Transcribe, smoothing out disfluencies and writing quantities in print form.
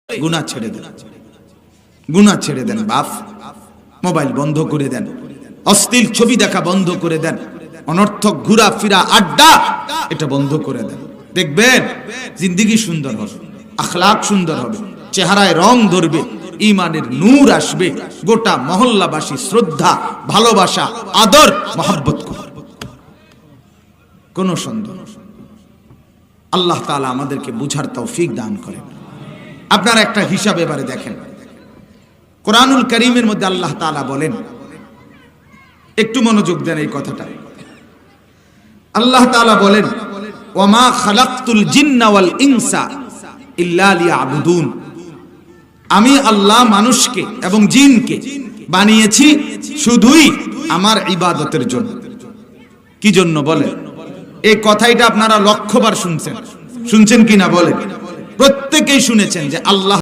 গুনাহ ছেড়ে দেন, গুনাহ ছেড়ে দেন বাপ। মোবাইল বন্ধ করে দেন, অশ্লীল ছবি দেখা বন্ধ করে দেন, অনর্থক ঘোরাফেরা আড্ডা এটা বন্ধ করে দেন। দেখবেন জিন্দেগি সুন্দর হবে, আখলাক সুন্দর হবে, চেহারায় রং ধরবে, ঈমানের নূর আসবে, গোটা মহল্লাবাসী শ্রদ্ধা, ভালোবাসা, আদর, মহব্বত করবে, কোনো সন্দেহ। আল্লাহ তাআলা আমাদেরকে বুঝার তৌফিক দান করেন। আপনারা একটা হিসাব এবারে দেখেন, কোরআনুল কারীমের মধ্যে আল্লাহ তাআলা বলেন, একটু মনোযোগ দেন এই কথাটা। আল্লাহ তাআলা বলেন, ওয়ামা খালাকতুল জিন্না ওয়াল ইনসা ইল্লা লিয়াবুদুন, আমি আল্লাহ মানুষকে এবং জিনকে বানিয়েছি শুধুই আমার ইবাদতের জন্য। কি জন্য বলেন? এই কথাটা আপনারা লক্ষবার শুনছেন, শুনছেন কিনা বলেন? প্রত্যেকেই শুনেছেন যে আল্লাহ